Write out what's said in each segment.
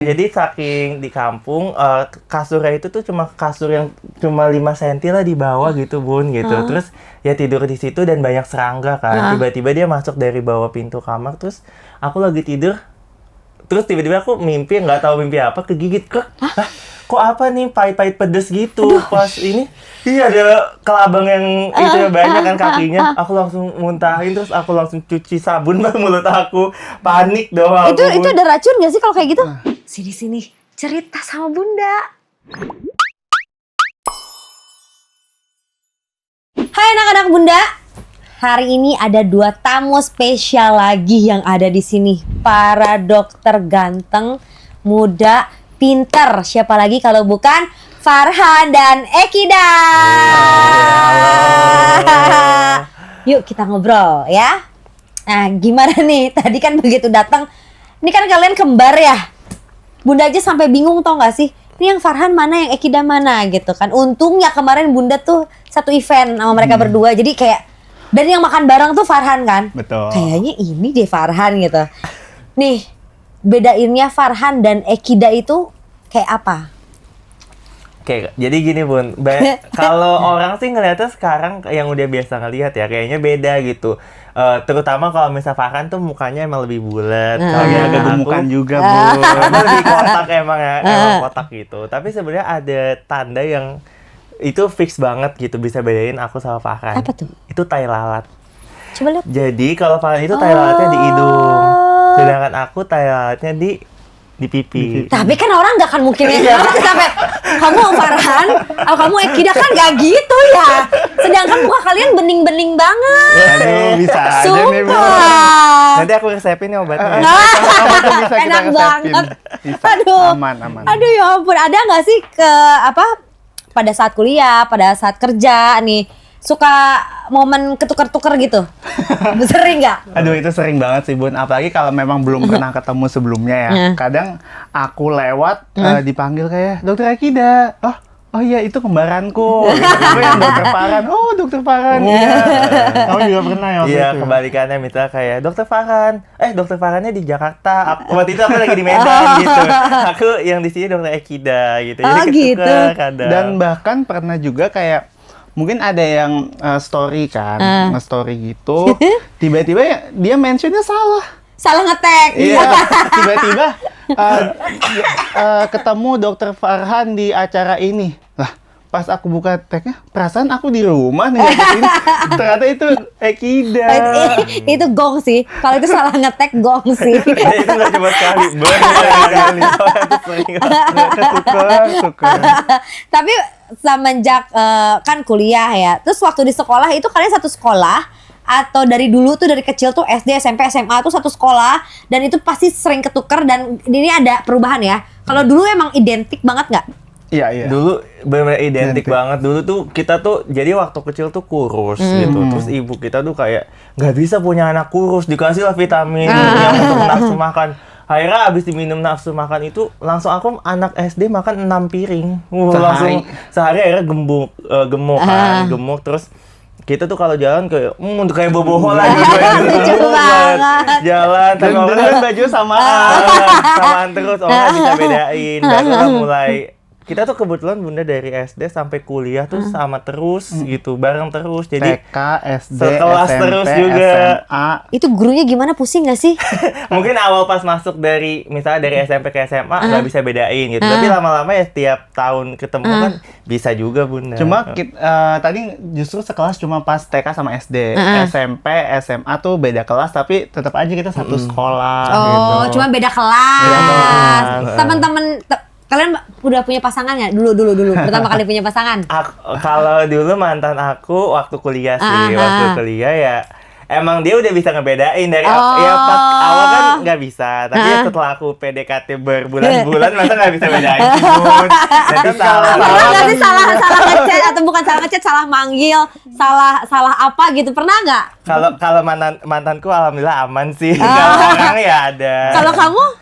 Jadi saking di kampung, kasurnya itu tuh cuma kasur yang cuma 5 senti lah di bawah gitu Bun, gitu. Terus ya tidur di situ dan banyak serangga kan. Tiba-tiba dia masuk dari bawah pintu kamar, terus aku lagi tidur, terus tiba-tiba aku mimpi, nggak tahu mimpi apa, kegigit. Kok apa nih pahit-pahit pedes gitu. Pas ini, iya ada kelabang yang itu ya banyak kan kakinya. Aku langsung muntahin, terus aku langsung cuci sabun ke mulut aku. Panik dong aku. Itu ada racun nggak sih kalau kayak gitu? Sini cerita sama Bunda. Hai anak-anak Bunda. Hari ini ada 2 tamu spesial lagi yang ada di sini. Para dokter ganteng, muda, pinter. Siapa lagi kalau bukan Farhan dan Ekida. Yuk kita ngobrol ya. Nah gimana nih? Tadi kan begitu datang, ini kan kalian kembar ya. Bunda aja sampai bingung tau gak sih? Ini yang Farhan mana, yang Ekida mana gitu kan. Untungnya kemarin Bunda tuh satu event sama mereka berdua. Jadi kayak, dan yang makan bareng tuh Farhan kan. Betul. Kayaknya ini deh Farhan gitu. Nih, bedainnya Farhan dan Ekida itu kayak apa? Oke, jadi gini Bun, kalau orang sih ngeliatnya sekarang yang udah biasa ngelihat ya, kayaknya beda gitu. Terutama kalau misal Farhan tuh mukanya emang lebih bulat. Oh iya, kegemukan juga Bu. Lebih kotak emang ya, emang kotak gitu. Tapi sebenarnya ada tanda yang itu fix banget gitu, bisa bedain aku sama Farhan. Apa tuh? Itu tai lalat. Coba lihat. Jadi kalau Farhan itu tai lalatnya di hidung, sedangkan aku tai lalatnya di pipi. Tapi kan orang gak akan mungkin sampai kamu Farhan atau kamu Ekida kan gak gitu ya. Sedangkan muka kalian bening-bening banget. Aduh, bisa aja nih Bu. Nanti aku resepin ya obatnya. Apa tuh bisa kita Enak resepin? banget. Bisa. Aduh. Aman. Aduh ya ampun, ada gak sih pada saat kuliah, pada saat kerja nih suka momen ketuker-tuker gitu? Sering nggak? Aduh itu sering banget sih Bun. Apalagi kalau memang belum pernah ketemu sebelumnya ya. Kadang aku lewat dipanggil kayak Dokter Ekida. Oh iya itu kembaranku. Gitu. Yang Dokter Farhan. Oh Dokter Farhan. Iya. Kamu juga pernah ya waktu Iya, itu? kebalikannya misalnya kayak Dokter Farhan. Dokter Farhannya di Jakarta. Waktu itu aku lagi di Medan gitu. Aku yang di sini Dokter Ekida gitu. Jadi gitu. Kadang. Dan bahkan pernah juga kayak mungkin ada yang story kan, nge-story gitu. Tiba-tiba dia mentionnya Salah ngetek. Iya, tiba-tiba ketemu Dokter Farhan di acara ini. Lah, pas aku buka tagnya, perasaan aku di rumah nih ini. Ternyata itu Ekida. Itu gong sih. Kalau itu salah ngetek gong sih. Itu nggak cuma sekali, berkali-kali. Suka. Tapi semenjak kan kuliah ya. Terus waktu di sekolah itu kalian satu sekolah atau dari dulu tuh dari kecil tuh SD, SMP, SMA tuh satu sekolah dan itu pasti sering ketuker dan ini ada perubahan ya. Kalau dulu emang identik banget nggak? Iya. Dulu benar-benar identik banget. Dulu tuh kita tuh jadi waktu kecil tuh kurus gitu. Terus ibu kita tuh kayak nggak bisa punya anak kurus, dikasih lah vitamin yang untuk nafsu makan. Akhirnya abis diminum nafsu makan itu langsung aku anak SD makan 6 piring. Langsung sehari akhirnya gemuk terus kita tuh kalau jalan kayak untuk kayak boboho lagi Lucu banget. jalan Dan dulu kan baju samaan terus nggak bisa bedain. Baru mulai kita tuh kebetulan Bunda dari SD sampai kuliah tuh sama terus gitu, bareng terus. Jadi TK, SD, sekelas SMP, terus juga. SMA. Itu gurunya gimana, pusing nggak sih? Mungkin awal pas masuk misalnya dari SMP ke SMA nggak bisa bedain gitu. Tapi lama-lama ya setiap tahun ketemu kan bisa juga Bunda. Cuma tadi justru sekelas cuma pas TK sama SD. SMP, SMA tuh beda kelas tapi tetap aja kita satu sekolah gitu. Cuma beda kelas. Teman-teman kalian udah punya pasangan nggak? Dulu. Pertama kali punya pasangan? Kalau dulu mantan aku waktu kuliah sih. Waktu kuliah ya emang dia udah bisa ngebedain dari ya pas awal kan nggak bisa. Tapi setelah aku PDKT berbulan-bulan masa nggak bisa bedain sih Bun. Nanti salah. Nanti salah ngechat atau bukan salah ngechat, salah manggil, salah apa gitu, pernah nggak? Kalau mantanku alhamdulillah aman sih. Kalau orang ya ada. Kalau kamu?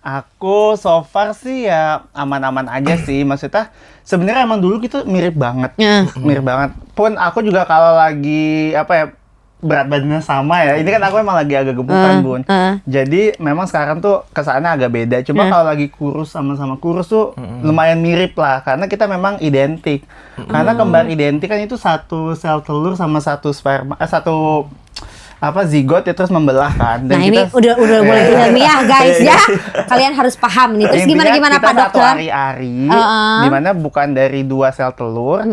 Aku so far sih ya aman-aman aja sih. Maksudnya sebenarnya emang dulu kita mirip banget. Mirip banget. Pun aku juga kalau lagi berat badannya sama ya. Ini kan aku emang lagi agak gemukan, Bun. Jadi memang sekarang tuh kesannya agak beda. Cuma kalau lagi kurus sama-sama kurus tuh lumayan mirip lah. Karena kita memang identik. Karena kembar identik kan itu satu sel telur sama satu sperma, satu zigot ya, terus membelah kan. Dan nah ini udah mulai ilmiah guys ya. Kalian harus paham nih. Terus intinya gimana kita Pak satu Dokter? ari-ari, dimana bukan dari 2 sel telur,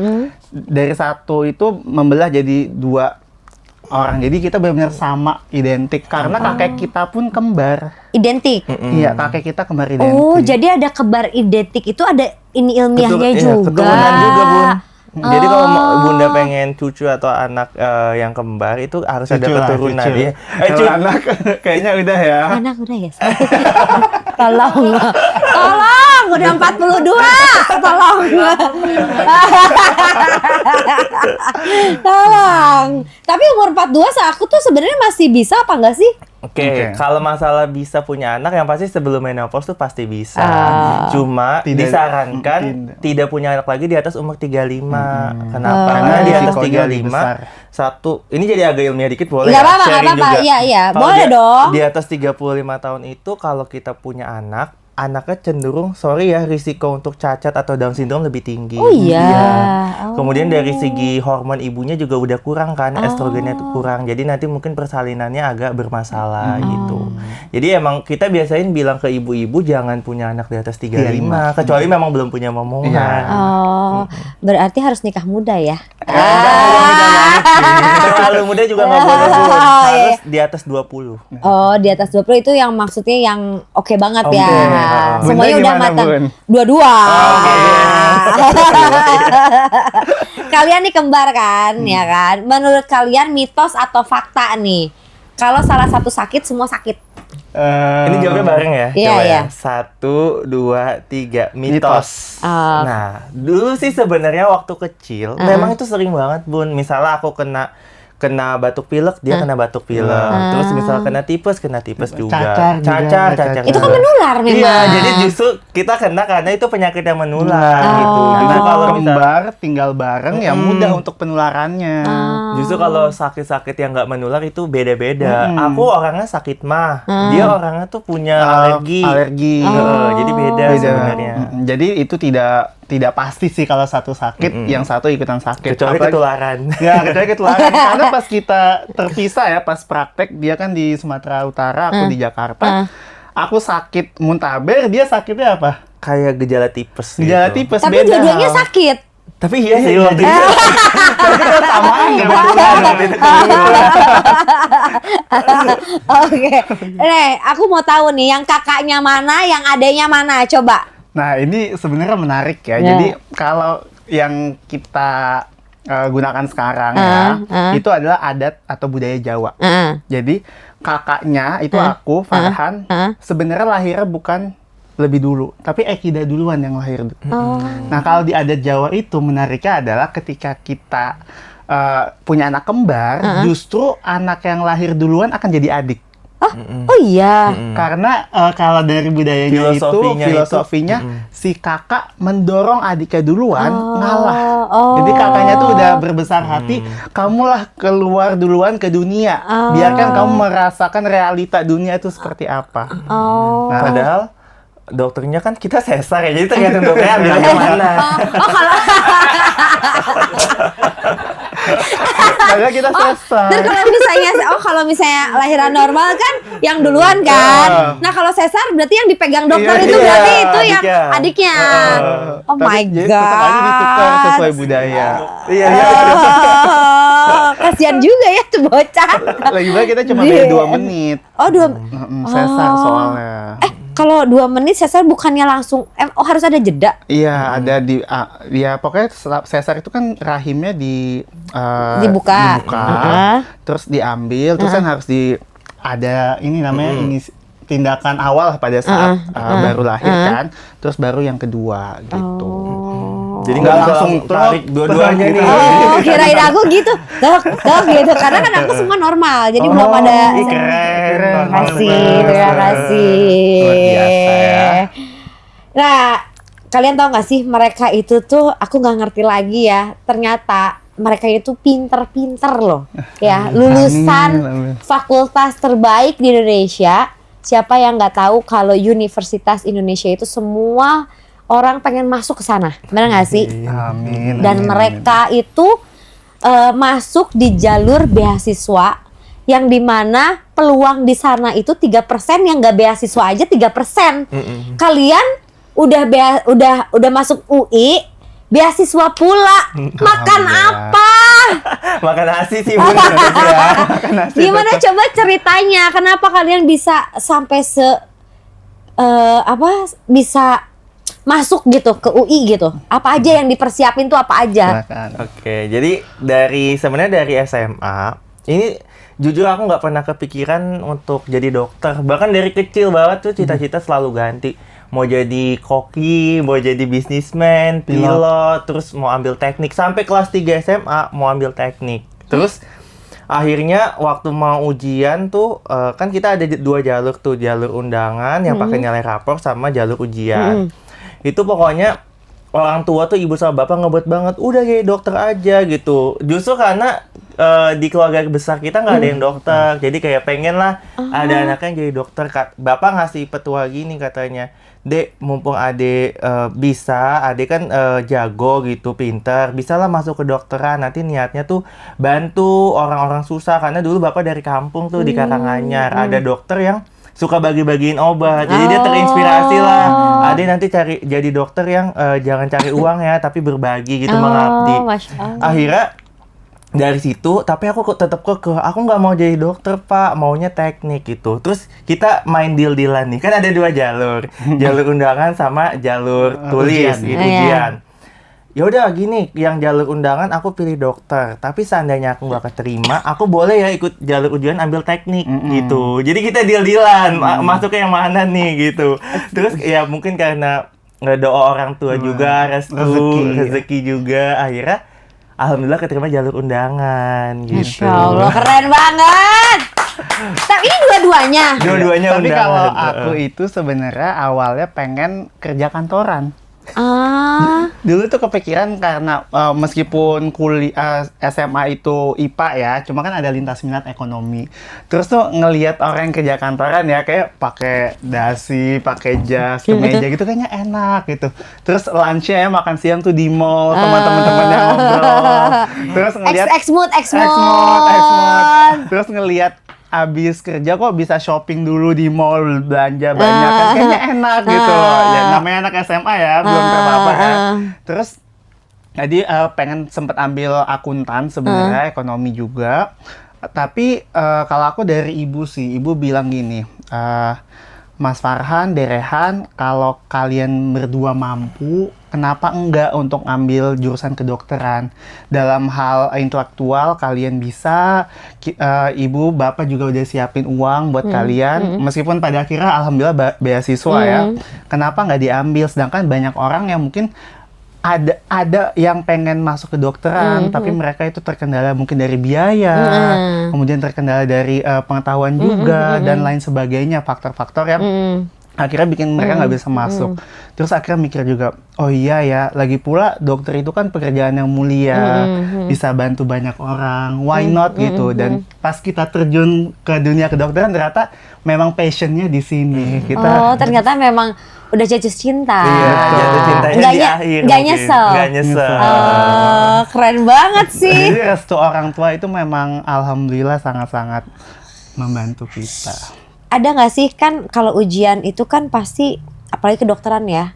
dari satu itu membelah jadi 2 orang. Jadi kita benar-benar sama, identik. Karena kakek kita pun kembar. Identik. Iya, kakek kita kembar identik. Oh, jadi ada kembar identik itu ada ini ilmiahnya Iya, juga. keturunan juga, Bun. Jadi kalau Bunda pengen cucu atau anak yang kembar itu harus ada keturunan dia. Kalau anak kayaknya udah ya. Anak udah ya. Tolong, udah 42. Tolong. Tapi umur 42 aku tuh sebenarnya masih bisa apa enggak sih? Oke, kalau masalah bisa punya anak yang pasti sebelum menopause tuh pasti bisa. Cuma disarankan tidak punya anak lagi di atas umur 35. Kenapa? Karena di atas 35 satu, ini jadi agak ilmiah dikit boleh Nggak ya? apa-apa, Sharing nggak apa-apa. juga. Iya, Kalau boleh dong. Di atas 35 tahun itu kalau kita punya anaknya cenderung, risiko untuk cacat atau Down syndrome lebih tinggi. Oh iya. Oh. Kemudian dari segi hormon ibunya juga udah kurang kan, estrogennya tuh kurang. Jadi nanti mungkin persalinannya agak bermasalah gitu. Jadi emang kita biasain bilang ke ibu-ibu jangan punya anak di atas 35, kecuali memang belum punya momongan. Oh, berarti harus nikah muda ya? Terlalu muda juga nggak boleh, Bu. Harus di atas 20. Oh, di atas 20 itu yang maksudnya yang oke banget ya. Semuanya Bunda udah gimana, matang. Bun? Dua-dua. Kalian nih kembar kan, ya kan? Menurut kalian mitos atau fakta nih? Kalau salah satu sakit, semua sakit. Ini jawabnya bareng ya? Iya, Coba iya. ya. 1, 2, 3. Mitos. Oh. Nah, dulu sih sebenarnya waktu kecil, memang itu sering banget, Bun. Misalnya aku kena batuk pilek, dia kena batuk pilek. Terus misalnya kena tipes juga. Cacar Itu kan juga. menular memang. Iya, jadi justru kita kena karena itu penyakit yang menular gitu. Karena Justru kalau kembar tinggal bareng ya mudah untuk penularannya. Justru kalau sakit-sakit yang nggak menular itu beda-beda. Aku orangnya sakit mah, dia orangnya tuh punya alergi. Jadi beda sebenarnya. Jadi itu tidak pasti sih kalau satu sakit, yang satu ikutan sakit. Kecuali ketularan. Ya, kecuali ketularan. Karena pas kita terpisah ya, pas praktek, dia kan di Sumatera Utara, aku di Jakarta. Aku sakit muntaber, dia sakitnya apa? Kayak gejala tipes Gejala gitu. tipes, Tapi beda. dua-duanya sakit. Tapi iya sih waktu itu. Samaan nggak? Oke. Nih, aku mau tahu nih yang kakaknya mana, yang adanya mana, coba. Nah, ini sebenarnya menarik ya. Ya. Jadi kalau yang kita gunakan sekarang itu adalah adat atau budaya Jawa. Jadi kakaknya itu aku, Farhan, sebenarnya lahirnya bukan lebih dulu, tapi Ekida duluan yang lahir. Nah, kalau di adat Jawa itu menariknya adalah ketika kita punya anak kembar, justru anak yang lahir duluan akan jadi adik. Oh iya. Karena kalau dari budayanya filosofinya si kakak mendorong adiknya duluan ngalah. Jadi kakaknya tuh udah berbesar hati, kamulah keluar duluan ke dunia. Biarkan kamu merasakan realita dunia itu seperti apa. Nah, padahal dokternya kan kita sesar ya, jadi tergantung dokternya ambil yang mana. Padahal kita sesar. Dan kalau misalnya lahiran normal kan yang duluan kan. Nah, kalau sesar berarti yang dipegang dokter itu berarti itu yang adiknya. Oh my god. Tetap aja ditukar sesuai budaya. Iya. Kasihan juga ya tuh bocah. Lagi banget kita cuma beda 2 menit. Oh, 2 Sesar soalnya. Kalau 2 menit sesar bukannya langsung harus ada jeda? Iya, ada di ya pokoknya sesar itu kan rahimnya dibuka. Terus diambil, terus kan harus ada ini namanya ini tindakan awal pada saat baru lahir kan, terus baru yang kedua gitu. Jadi nggak langsung tarik dua-duanya nih. Oh, kirain aku gitu. Dok gitu. Karena kan aku semua normal. Jadi belum ada. Keren. Terima kasih. Luar biasa ya. Nah, kalian tahu nggak sih mereka itu tuh aku nggak ngerti lagi ya. Ternyata mereka itu pinter-pinter loh. Ya, lulusan Amin. fakultas terbaik di Indonesia. Siapa yang nggak tahu kalau Universitas Indonesia itu semua orang pengen masuk ke sana. Benar nggak sih? Amin. Dan mereka itu masuk di jalur beasiswa yang dimana peluang di sana itu 3%, yang nggak beasiswa aja 3%. Kalian udah masuk UI, beasiswa pula. Makan apa? Makan nasi sih Bun. Ya. Gimana coba ceritanya? Kenapa kalian bisa sampai bisa masuk gitu ke UI gitu? Apa aja yang dipersiapin tuh apa aja? Oke, jadi sebenarnya dari SMA ini jujur aku nggak pernah kepikiran untuk jadi dokter. Bahkan dari kecil banget tuh cita-cita selalu ganti. Mau jadi koki, mau jadi bisnismen, pilot, terus mau ambil teknik. Sampai kelas 3 SMA mau ambil teknik. Terus akhirnya waktu mau ujian tuh kan kita ada 2 jalur tuh, jalur undangan yang pakai nilai rapor sama jalur ujian. Itu pokoknya orang tua tuh ibu sama bapak ngebuat banget, udah jadi dokter aja gitu. Justru karena di keluarga besar kita nggak ada yang dokter, jadi kayak pengen lah ada anaknya yang jadi dokter. Bapak ngasih petua gini katanya, Dek, mumpung adek bisa, adek kan jago gitu, pinter, bisa lah masuk ke dokteran. Nanti niatnya tuh bantu orang-orang susah, karena dulu bapak dari kampung tuh di Karanganyar, ada dokter yang suka bagi-bagiin obat, jadi dia terinspirasi lah. Adek nanti jadi dokter yang jangan cari uang ya, tapi berbagi gitu, mengabdi. Masya Allah. Akhirnya dari situ, tapi aku tetap aku nggak mau jadi dokter Pak, maunya teknik gitu. Terus kita main deal-dealan nih, kan ada 2 jalur, jalur undangan sama jalur tulis ujian. gitu, ujian. Ya udah gini, yang jalur undangan aku pilih dokter, tapi seandainya aku nggak keterima, aku boleh ya ikut jalur ujian ambil teknik gitu. Jadi kita deal-dealan, masuk ke yang mana nih gitu. Terus ya mungkin karena doa orang tua juga, rezeki juga, akhirnya alhamdulillah keterima jalur undangan gitu. Masya Allah, keren banget. Tapi ini dua-duanya. Dua-duanya Tapi undangan. kalau aku itu sebenarnya awalnya pengen kerja kantoran. Dulu tuh kepikiran karena meskipun kuliah SMA itu IPA ya, cuma kan ada lintas minat ekonomi. Terus tuh ngelihat orang yang kerja kantoran ya, kayak pakai dasi, pakai jas, kemeja gitu, kayaknya enak gitu. Terus lunchnya ya, makan siang tuh di mall sama teman-temannya ngobrol. Terus ngelihat X-mood. Terus ngelihat abis kerja kok bisa shopping dulu di mall, belanja banyak, kan kayaknya enak gitu loh. Ya namanya anak SMA ya, belum apa-apa ya. Terus jadi pengen sempet ambil akuntan sebenarnya, ekonomi juga. Tapi kalau aku dari ibu sih, ibu bilang gini, Mas Farhan, Derehan, kalau kalian berdua mampu, kenapa enggak untuk ambil jurusan kedokteran? Dalam hal intelektual kalian bisa, ibu, bapak juga udah siapin uang buat kalian. Meskipun pada akhirnya alhamdulillah beasiswa ya. Kenapa nggak diambil? Sedangkan banyak orang yang mungkin ada yang pengen masuk ke dokteran, tapi mereka itu terkendala mungkin dari biaya, kemudian terkendala dari pengetahuan juga, dan lain sebagainya, faktor-faktor yang akhirnya bikin mereka nggak bisa masuk. Terus akhirnya mikir juga, oh iya ya, lagi pula dokter itu kan pekerjaan yang mulia, bisa bantu banyak orang, why not gitu. Dan pas kita terjun ke dunia kedokteran, ternyata memang passionnya di sini. Oh, ternyata memang udah jatuh cinta. Iya, jatuh cintanya di akhir. Nggak nyesel. Nggak nyesel. Keren banget sih. Jadi restu orang tua itu memang alhamdulillah sangat-sangat membantu kita. Ada nggak sih, kan kalau ujian itu kan pasti, apalagi kedokteran ya,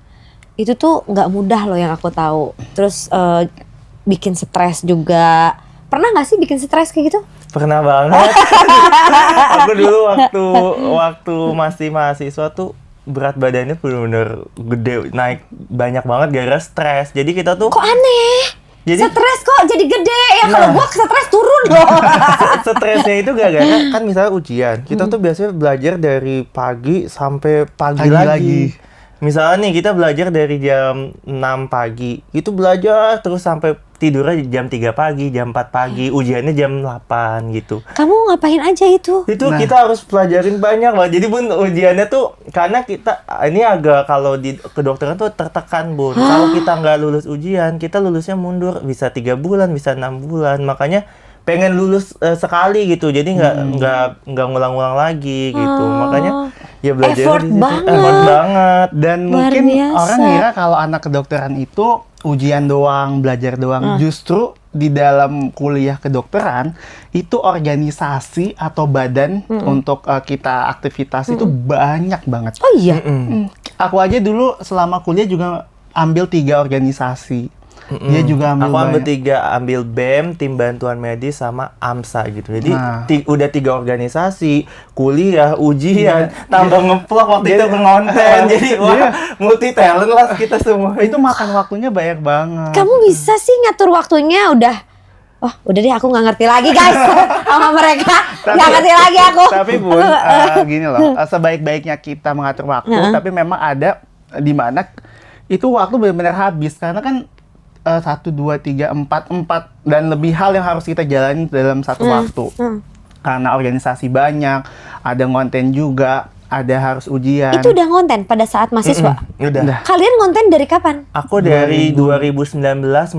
itu tuh nggak mudah loh yang aku tahu. Terus bikin stres juga. Pernah nggak sih bikin stres kayak gitu? Pernah banget. Aku dulu waktu masih mahasiswa tuh berat badannya benar-benar gede, naik banyak banget gara-gara stres. Jadi kita tuh Kok aneh? Jadi Stres kok jadi gede ya, kalau gua stres turun loh. stresnya itu gara-gara kan misalnya ujian, kita tuh biasanya belajar dari pagi sampai pagi lagi. Misalnya nih kita belajar dari jam 6 pagi, itu belajar terus sampai tidurnya jam 3 pagi, jam 4 pagi, ujiannya jam 8 gitu. Kamu ngapain aja itu? Itu kita harus pelajarin banyak Bun. Jadi Bun, ujiannya tuh karena kita ini agak kalau di kedokteran tuh tertekan Bun. Kalau kita nggak lulus ujian, kita lulusnya mundur bisa 3 bulan, bisa 6 bulan. Makanya pengen lulus sekali gitu. Jadi nggak ngulang-ngulang lagi gitu. Makanya ya belajar Effort banget. Effort banget. Dan Luar mungkin biasa. orang ngira kalau anak kedokteran itu ujian doang, belajar doang. Justru di dalam kuliah kedokteran itu organisasi atau badan untuk kita aktivitas itu banyak banget. Oh iya. Aku aja dulu selama kuliah juga ambil 3 organisasi. Dia juga ambil Aku ambil banyak. 3, ambil BEM, tim bantuan medis sama AMSA gitu. Jadi Nah. udah 3 organisasi, kuliah, ujian, tambah ngevlog waktu itu ngonten. Jadi wah, multi talent lah kita semua. Itu makan waktunya banyak banget. Kamu bisa sih ngatur waktunya udah. Wah, udah deh aku nggak ngerti lagi guys sama mereka. Nggak ngerti lagi aku. Tapi Bun, gini loh, sebaik-baiknya kita mengatur waktu, tapi memang ada di mana itu waktu benar-benar habis karena kan 1, 2, 3, 4 dan lebih hal yang harus kita jalani dalam satu waktu. Karena organisasi banyak, ada konten juga, ada harus ujian. Itu udah ngonten pada saat mahasiswa. Udah. Kalian ngonten dari kapan? Aku dari 2019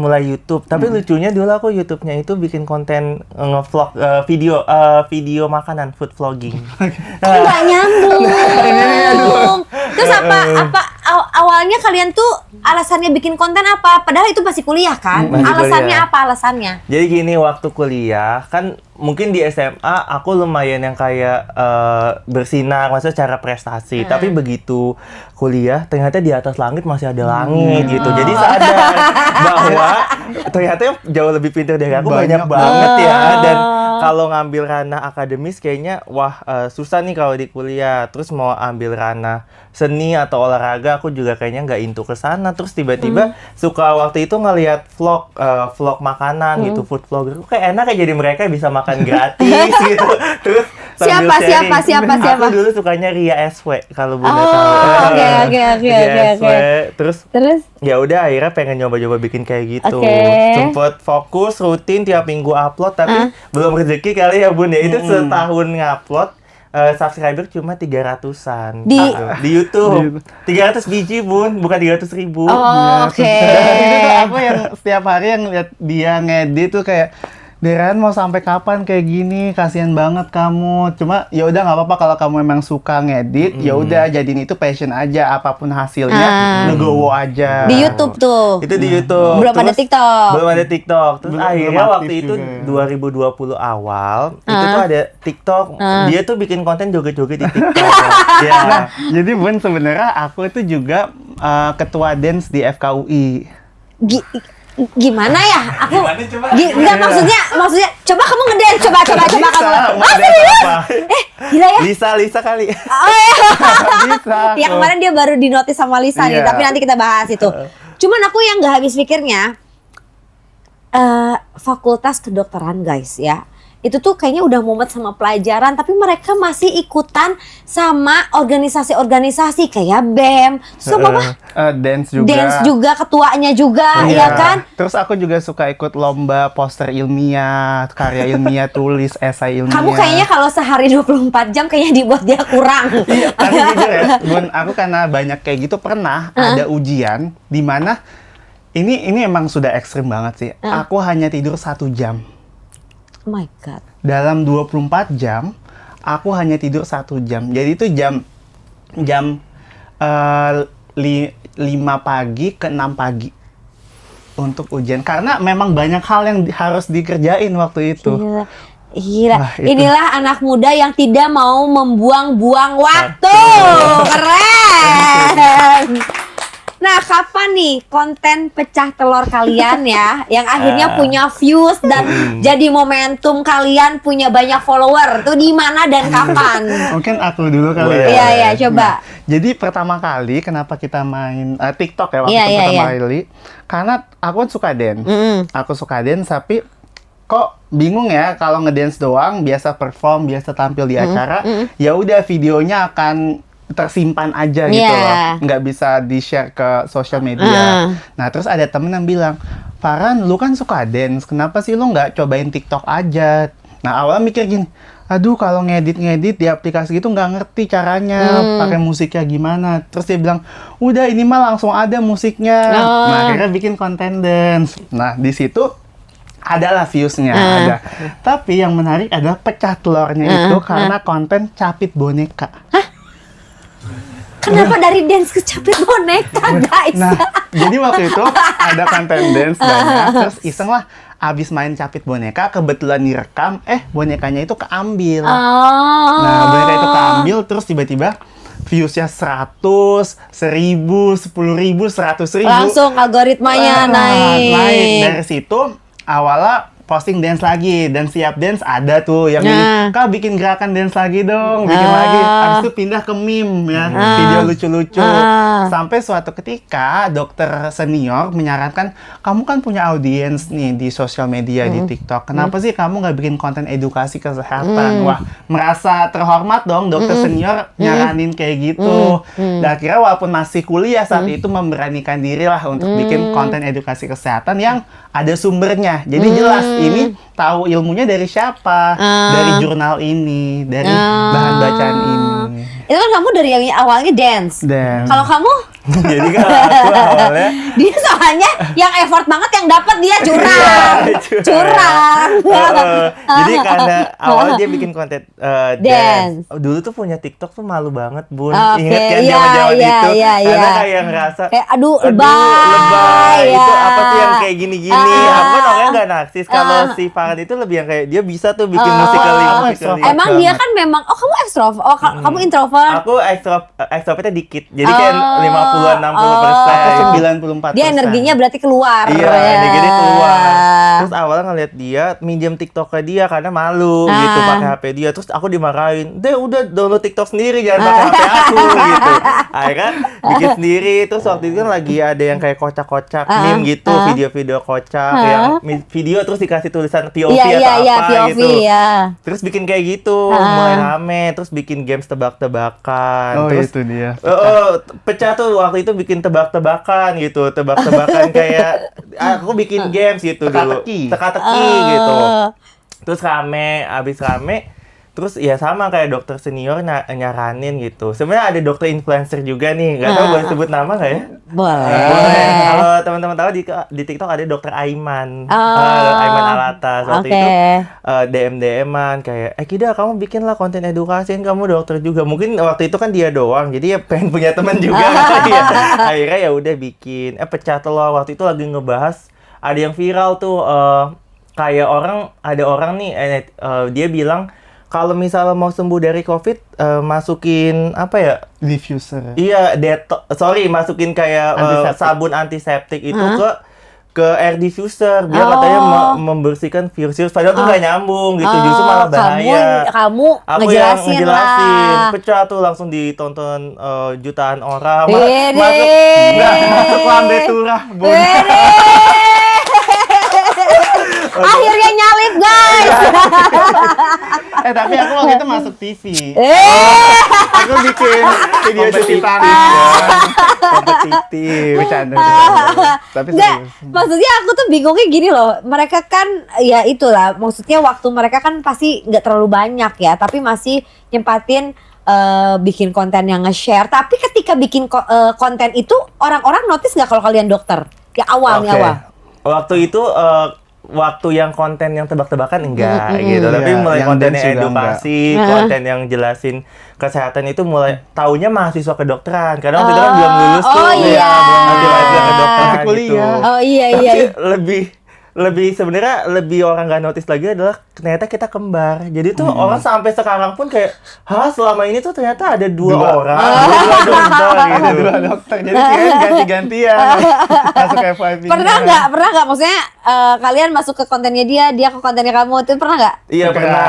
mulai YouTube. Tapi lucunya dulu aku YouTube-nya itu bikin konten ngevlog video makanan, food vlogging. Kok nggak nyambung? Terus apa awalnya kalian tuh alasannya bikin konten apa? Padahal itu masih kuliah kan? Masih Alasannya kuliah. apa alasannya? Jadi gini, waktu kuliah kan mungkin di SMA aku lumayan yang kayak bersinar, maksudnya cara prestasi. Tapi begitu kuliah ternyata di atas langit masih ada langit gitu. Jadi sadar bahwa ternyata yang jauh lebih pintar dari aku banyak banget ya. Dan kalau ngambil ranah akademis kayaknya wah susah nih kalau di kuliah. Terus mau ambil ranah seni atau olahraga aku juga kayaknya nggak into ke sana. Terus tiba-tiba suka waktu itu ngelihat vlog makanan gitu, food vlogger. Kok kayak enak ya jadi mereka bisa makan gratis gitu. Terus sambil Siapa? sharing. Aku dulu sukanya Ria SW kalau boleh Oh, tahu. oke. Ria SW. Terus Terus? ya udah akhirnya pengen nyoba-nyoba bikin kayak gitu. Oke. Sempet fokus rutin tiap minggu upload tapi belum rezeki kali ya Bun ya. Itu setahun ngupload subscriber cuma 300-an Di YouTube. 300 biji Bun, bukan 300.000. Oh, oke. Itu tuh aku yang setiap hari yang lihat dia ngedit tuh kayak Deran mau sampai kapan kayak gini? Kasihan banget kamu. Cuma ya udah nggak apa-apa kalau kamu memang suka ngedit, ya udah jadiin itu passion aja. Apapun hasilnya, legowo aja. Di YouTube tuh. Itu di YouTube. Belum ada TikTok. Belum ada TikTok. Terus Belum akhirnya aktif waktu itu juga. 2020 awal itu tuh ada TikTok. Dia tuh bikin konten joget-joget di TikTok. Ya. Nah, jadi Bun sebenarnya aku itu juga ketua dance di FKUI. Gimana ya? Aku Gimana coba? enggak maksudnya coba kamu ngedance coba kamu. Mau dance apa? Gila ya? Lisa kali. Oh iya. Bisa. Ya kemarin dia baru di notice sama Lisa nih, Iya. tapi nanti kita bahas itu. Cuman aku yang nggak habis pikirnya, fakultas kedokteran guys ya, itu tuh kayaknya udah mumet sama pelajaran, tapi mereka masih ikutan sama organisasi-organisasi kayak BEM, sama apa? Dance juga. Dance juga, ketuanya juga, Iya. ya kan? Terus aku juga suka ikut lomba poster ilmiah, karya ilmiah, tulis esai ilmiah. Kamu kayaknya kalau sehari 24 jam kayaknya dibuat dia kurang. Iya, tapi jujur ya, Bun, aku karena banyak kayak gitu pernah ada ujian di mana ini emang sudah ekstrim banget sih. Aku hanya tidur 1 jam. Oh my God. Dalam 24 jam, aku hanya tidur 1 jam. Jadi itu jam 5 pagi ke 6 pagi untuk ujian. Karena memang banyak hal yang harus dikerjain waktu itu. Gila. Wah, itu. Inilah anak muda yang tidak mau membuang-buang waktu. Keren. Nah, kapan nih konten pecah telur kalian ya, yang akhirnya punya views dan jadi momentum kalian punya banyak follower? Tuh di mana dan kapan? Mungkin aku dulu kali Boleh. ya. Iya, coba. Jadi pertama kali kenapa kita main TikTok ya waktu Iya, itu iya, pertama iya. kali? Karena aku kan suka dance. Mm-mm. Aku suka dance tapi kok bingung ya kalau ngedance doang, biasa perform, biasa tampil di acara, ya udah videonya akan tersimpan aja gitu Yeah. loh, nggak bisa di-share ke sosial media. Nah terus ada temen yang bilang, Farhan, lu kan suka dance, kenapa sih lu nggak cobain TikTok aja? Nah, awalnya mikir gini, aduh kalau ngedit di aplikasi gitu nggak ngerti caranya, pakai musiknya gimana. Terus dia bilang, udah ini mah langsung ada musiknya. Nah, akhirnya bikin konten dance. Nah, di situ adalah views-nya, ada. Tapi yang menarik adalah pecah telurnya itu karena konten capit boneka. Kenapa dari dance ke capit boneka, guys? Nah, jadi waktu itu ada konten dance banyak, terus iseng lah, abis main capit boneka, kebetulan direkam, bonekanya itu keambil. Nah, boneka itu keambil, terus tiba-tiba views-nya 100, 1000, 10.000, 100.000. Langsung algoritmanya naik. Dari situ, awalnya posting dance lagi, dan siap dance ada tuh yang ini, Kak bikin gerakan dance lagi dong, bikin lagi. Habis itu pindah ke meme ya, video lucu-lucu. Sampai suatu ketika dokter senior menyarankan, kamu kan punya audiens nih di sosial media, di TikTok. Kenapa sih kamu nggak bikin konten edukasi kesehatan? Wah, merasa terhormat dong dokter senior nyaranin kayak gitu. Dan akhirnya walaupun masih kuliah saat itu memberanikan diri lah untuk bikin konten edukasi kesehatan yang ada sumbernya. Jadi jelas ini tahu ilmunya dari siapa, dari jurnal ini, dari bahan bacaan ini. Itu kan kamu dari yang awalnya dance. Kalau kamu? Jadi kalau aku awalnya Dia soalnya yang effort banget yang dapat dia curang. Curang. Jadi karena awalnya dia bikin konten dance. Dulu tuh punya TikTok tuh malu banget, Bun. Ingat kan zaman-zaman itu? Karena kayak ngerasa kayak aduh lebay ya. Itu apa sih yang kayak gini-gini? Aku kan orangnya gak narsis. Kalau si Farhan itu lebih yang kayak dia bisa tuh bikin musikali. Emang dia kan memang kamu ekstrovert. Kamu introvert. Aku ekstrovertnya dikit. Jadi kayak 50-an 60%. 94%. Dia energinya berarti keluar. Iya, energinya keluar. Terus awalnya ngeliat dia minjem TikToknya dia karena malu gitu pakai HP dia. Terus aku dimarahin, "Deh, udah download TikTok sendiri, jangan pakai HP aku." gitu. Akhirnya bikin sendiri. Terus waktu itu kan lagi ada yang kayak kocak-kocak meme gitu, video-video kocak yang video terus dikasih tulisan POV atau apa POV, gitu. Ya. Terus bikin kayak gitu, mulai rame. Terus bikin games tebak-tebakan. Oh, Terus itu dia. pecah tuh waktu itu bikin tebak-tebakan gitu, tebak-tebakan kayak aku bikin games gitu dulu, teka-teki gitu. Terus abis rame, terus ya sama kayak dokter senior nyaranin gitu. Sebenarnya ada dokter influencer juga nih, nggak tahu boleh sebut nama nggak ya? Boleh. Kalau teman-teman tahu di TikTok ada dokter Aiman, Aiman Alatas. Waktu itu DM-an kayak, Kida kamu bikin lah konten edukasi, kamu dokter juga. Mungkin waktu itu kan dia doang, jadi ya pengen punya teman juga. Ya. Akhirnya ya udah bikin, pecah telur. Waktu itu lagi ngebahas, ada yang viral tuh, kayak ada orang nih, dia bilang, kalau misalnya mau sembuh dari COVID, masukin apa ya? Diffuser. Iya, masukin kayak sabun antiseptik itu ke air diffuser biar katanya membersihkan virus. Padahal tuh nggak nyambung gitu, justru malah bahaya. Kamu Aku ngejelasin yang ngejelasin, lah. pecah tuh langsung ditonton jutaan orang. Masuk lambe turah, Bun. Akhirnya nyalip, guys. Tapi aku waktu itu masuk TV. Aku bikin video kompetitif. Bercanda. Tapi Enggak, maksudnya aku tuh bingungnya gini loh. Mereka kan, ya itulah, maksudnya waktu mereka kan pasti nggak terlalu banyak ya, tapi masih nyempatin bikin konten yang nge-share. Tapi ketika bikin konten itu, orang-orang notice nggak kalau kalian dokter? Ya awal. Waktu itu waktu yang konten yang tebak-tebakan enggak gitu, tapi mulai konten yang edukasi, konten yang jelasin kesehatan itu mulai taunya mahasiswa kedokteran, karena waktu itu kan belum lulus tuh, belum mahasiswa kedokteran gitu. Tapi lebih sebenarnya lebih orang nggak notice lagi adalah ternyata kita kembar. Jadi tuh orang sampai sekarang pun kayak, selama ini tuh ternyata ada dua orang, dua dokter gitu. Dua dokter, jadi kalian ganti-gantian masuk FYP. Pernah nggak? Maksudnya kalian masuk ke kontennya dia ke kontennya kamu, itu pernah nggak? Iya pernah.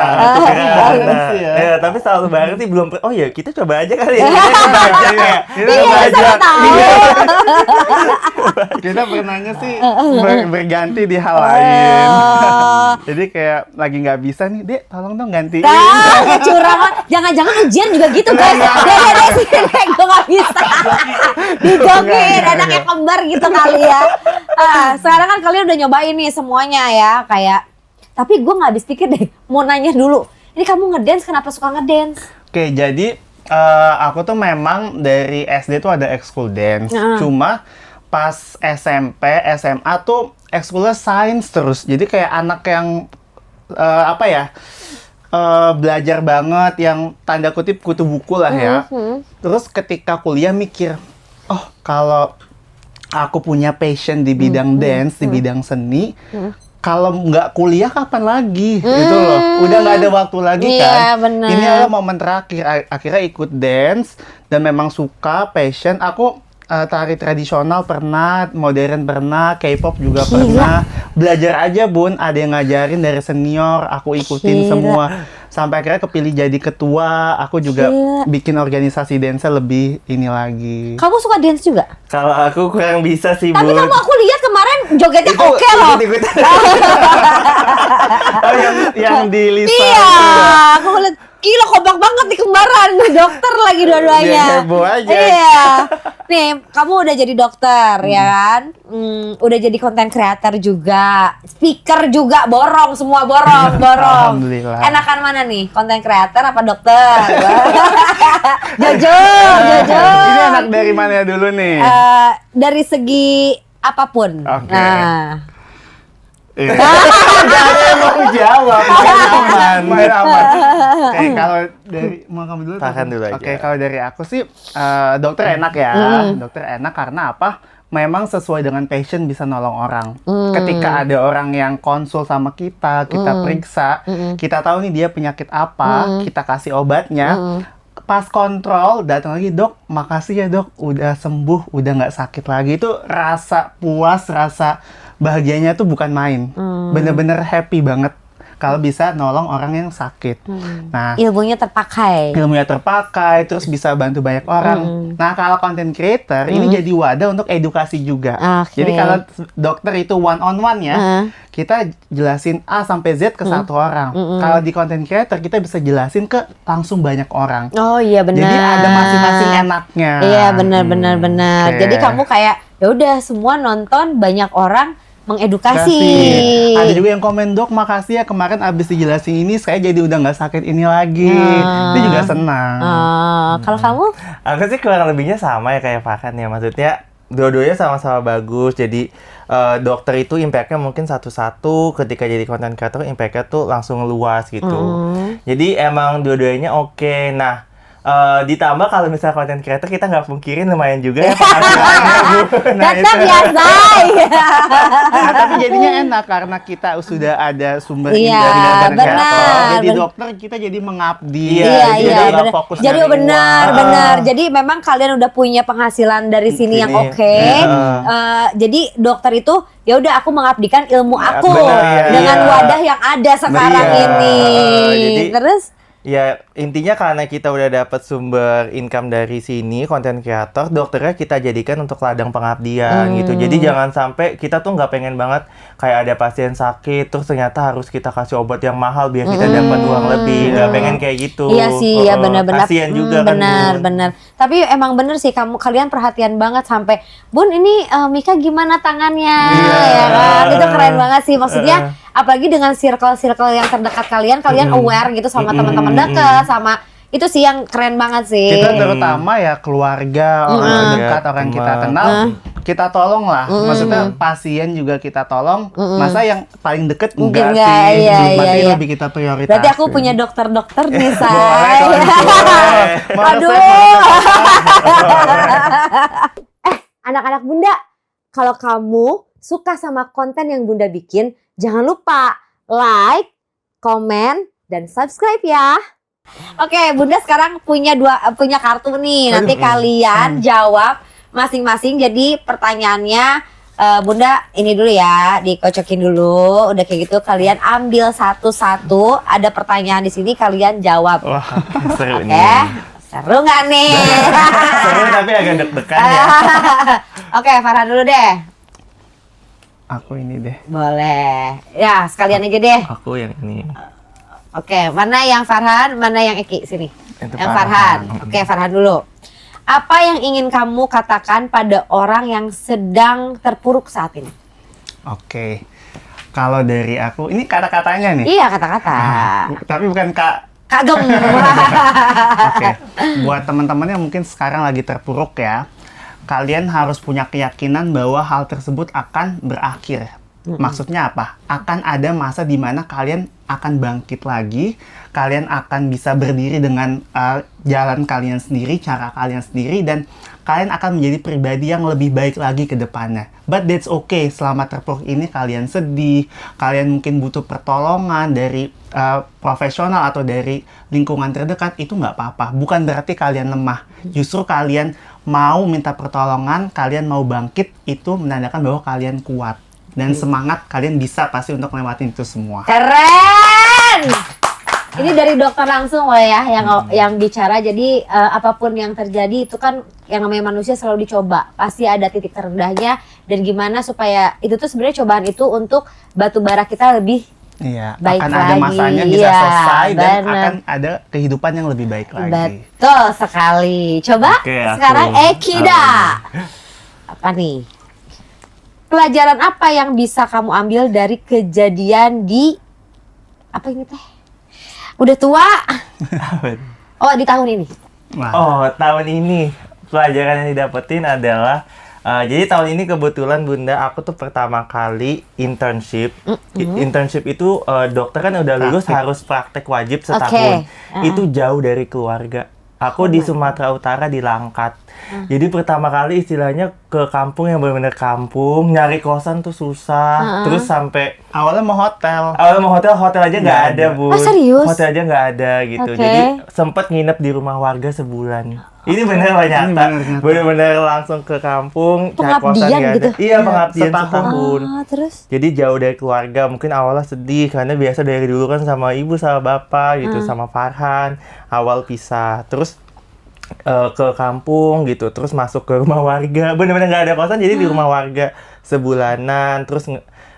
Ya, tapi selalu bareng sih belum. Oh ya kita coba aja kali ya. Kita coba aja ya. Kita pernahnya sih berganti di hal lain. Jadi kayak lagi nggak bisa nih, Dek, tolong dong gantiin. Kecurangan. Jangan-jangan ujian juga gitu, guys. Dek, sini gue nggak bisa. Dijokin, anaknya kembar gitu kali ya. Sekarang kan kalian udah nyobain nih semuanya ya, kayak. Tapi gue nggak habis pikir deh, mau nanya dulu. Ini kamu ngedance, kenapa suka ngedance? Oke, jadi aku tuh memang dari SD tuh ada ekskul dance. Cuma pas SMP, SMA tuh ekskulnya sains terus. Jadi kayak anak yang belajar banget, yang tanda kutip kutu buku lah ya. Terus ketika kuliah mikir, oh kalau aku punya passion di bidang dance, di bidang seni, kalau nggak kuliah kapan lagi? Gitu loh. Udah nggak ada waktu lagi kan. Iya, bener. Ini adalah momen terakhir. Akhirnya ikut dance dan memang suka, passion. Aku tari tradisional pernah, modern pernah, K-pop juga pernah. Belajar aja Bun, ada yang ngajarin dari senior, aku ikutin semua. Sampai akhirnya kepilih jadi ketua, aku juga bikin organisasi dance lebih ini lagi. Kamu suka dance juga? Kalau aku kurang bisa sih, Tapi Bun. aku lihat kemarin jogetnya oke loh. Ikut-ikutan. Oh, yang di Lisa. Iya, aku lihat gila kompak banget nih kembaran, dokter lagi dua-duanya. Dia heboh aja. Iya. Nih, kamu udah jadi dokter ya kan? Udah jadi konten creator juga, speaker juga, borong semua borong. Alhamdulillah. Enakan mana nih, konten creator apa dokter? Jujur. Ini enak dari mana dulu nih? Dari segi apapun. Oke. Nah. Jangan mau jawab, Main aman. Oke, kalau dari mau kamu dulu? Tahan dulu aja. Oke, kalau dari aku sih dokter enak ya. Dokter enak karena apa? Memang sesuai dengan passion bisa nolong orang. Ketika ada orang yang konsul sama kita periksa, kita tahu nih dia penyakit apa, kita kasih obatnya. Pas kontrol, datang lagi, dok, makasih ya dok, udah sembuh, udah nggak sakit lagi. Itu rasa puas, rasa bahagianya tuh bukan main. Bener-bener happy banget kalau bisa nolong orang yang sakit. Nah, Ilmunya terpakai, terus bisa bantu banyak orang. Nah, kalau content creator, ini jadi wadah untuk edukasi juga. Oke. Jadi kalau dokter itu one on one ya, kita jelasin A sampai Z ke satu orang. Kalau di content creator, kita bisa jelasin ke langsung banyak orang. Oh iya benar. Jadi ada masing-masing enaknya. Iya benar. Oke. Jadi kamu kayak ya udah semua nonton, banyak orang mengedukasi. Ada juga yang komen, dok makasih ya kemarin abis dijelasin ini saya jadi udah nggak sakit ini lagi. Itu juga senang. Kalau kamu? Aku sih kurang lebihnya sama ya kayak Farhan ya. Maksudnya dua-duanya sama-sama bagus. Jadi dokter itu impact-nya mungkin satu-satu. Ketika jadi content creator impact-nya tuh langsung luas gitu. Jadi emang dua-duanya oke. Nah, ditambah kalau misalnya content creator kita nggak pungkirin lumayan juga ya penghasilannya, Bu. Nah, Tetap biasa. Nah, tapi jadinya enak karena kita sudah ada sumber Iya, dari content benar. creator. Jadi dokter kita jadi mengabdi. Iya, nggak benar. fokus Jadi dari uang. benar. Jadi memang kalian udah punya penghasilan dari sini yang Sini. oke. Jadi dokter itu ya udah aku mengabdikan ilmu aku benar, dengan iya. wadah yang ada sekarang Iya. ini. Jadi- Terus Ya, intinya karena kita udah dapat sumber income dari sini, konten kreator, dokternya kita jadikan untuk ladang pengabdian gitu. Jadi jangan sampai kita tuh nggak pengen banget kayak ada pasien sakit, terus ternyata harus kita kasih obat yang mahal biar kita dapat uang lebih. Nggak pengen kayak gitu. iya sih, ya benar-benar. Kasian juga kan. Bun. Benar. Tapi emang bener sih kalian perhatian banget sampai Bun ini Mika gimana tangannya, ya kan? Itu keren banget sih. Maksudnya apalagi dengan circle-circle yang terdekat kalian aware gitu sama teman-teman dekat, sama itu sih yang keren banget sih. Kita terutama ya keluarga, orang terdekat, orang kita kenal, kita tolong lah. Maksudnya pasien juga kita tolong. Masa yang paling deket Mungkin enggak enggak, sih? iya, Berarti iya. lebih kita prioritas. Berarti aku punya dokter-dokter nih, Say. Boleh. Aduh. Anak-anak Bunda, kalau kamu suka sama konten yang Bunda bikin, jangan lupa like, komen, dan subscribe ya. Oke, Bunda sekarang punya kartu nih. Nanti kalian jawab masing-masing. Jadi pertanyaannya Bunda ini dulu ya, dikocokin dulu. Udah kayak gitu kalian ambil satu-satu. Ada pertanyaan di sini kalian jawab. Wah, seru Oke, nih. seru nggak nih? Seru tapi agak deg-degan ya. Oke, Farhan dulu deh. Aku ini deh. Boleh. Ya, sekalian aja deh. Aku yang ini. Oke, mana yang Farhan, mana yang Eki? Sini. Itu Yang Farhan. Oke, Farhan dulu. Apa yang ingin kamu katakan pada orang yang sedang terpuruk saat ini? Oke. Kalau dari aku, ini kata-katanya nih. Iya, kata-kata. Tapi bukan Kagem. Oke. Buat teman-teman yang mungkin sekarang lagi terpuruk ya, kalian harus punya keyakinan bahwa hal tersebut akan berakhir. Maksudnya apa? Akan ada masa di mana kalian akan bangkit lagi, kalian akan bisa berdiri dengan jalan kalian sendiri, cara kalian sendiri, dan kalian akan menjadi pribadi yang lebih baik lagi ke depannya. But that's okay, selama terpuruk ini kalian sedih, kalian mungkin butuh pertolongan dari profesional atau dari lingkungan terdekat, itu nggak apa-apa. Bukan berarti kalian lemah. Justru kalian mau minta pertolongan, kalian mau bangkit, itu menandakan bahwa kalian kuat. Dan semangat kalian bisa pasti untuk lewatin itu semua. Keren. Ini dari dokter langsung loh ya yang bicara. Jadi apapun yang terjadi itu kan yang namanya manusia selalu dicoba. Pasti ada titik terendahnya dan gimana supaya itu tuh sebenarnya cobaan itu untuk batu bara kita lebih baik akan lagi. ada masanya bisa selesai dan akan ada kehidupan yang lebih baik lagi. Betul sekali. Coba sekarang Ekida. Apa nih? Pelajaran apa yang bisa kamu ambil dari kejadian di apa ini teh? Udah tua? Oh, di tahun ini. Oh, tahun ini pelajaran yang didapetin adalah jadi tahun ini kebetulan Bunda aku tuh pertama kali internship. Internship itu dokter kan udah lulus harus praktek wajib setahun. Itu jauh dari keluarga. Aku di Sumatera Utara di Langkat. Jadi pertama kali istilahnya ke kampung yang benar-benar kampung, nyari kosan tuh susah. Terus sampai awalnya mau hotel. Hotel aja nggak ada, Bu. Oh, serius? Hotel aja nggak ada gitu. Jadi sempat nginep di rumah warga sebulan. Ini bener nyata. Bener-bener langsung ke kampung, cari kosan nggak ada. Iya, pengabdian setahun. Terus? Jadi jauh dari keluarga, mungkin awalnya sedih karena biasa dari dulu kan sama ibu sama bapak gitu, sama Farhan. Awal pisah, terus ke kampung gitu, terus masuk ke rumah warga. Bener-bener nggak ada kosan, jadi di rumah warga sebulanan. Terus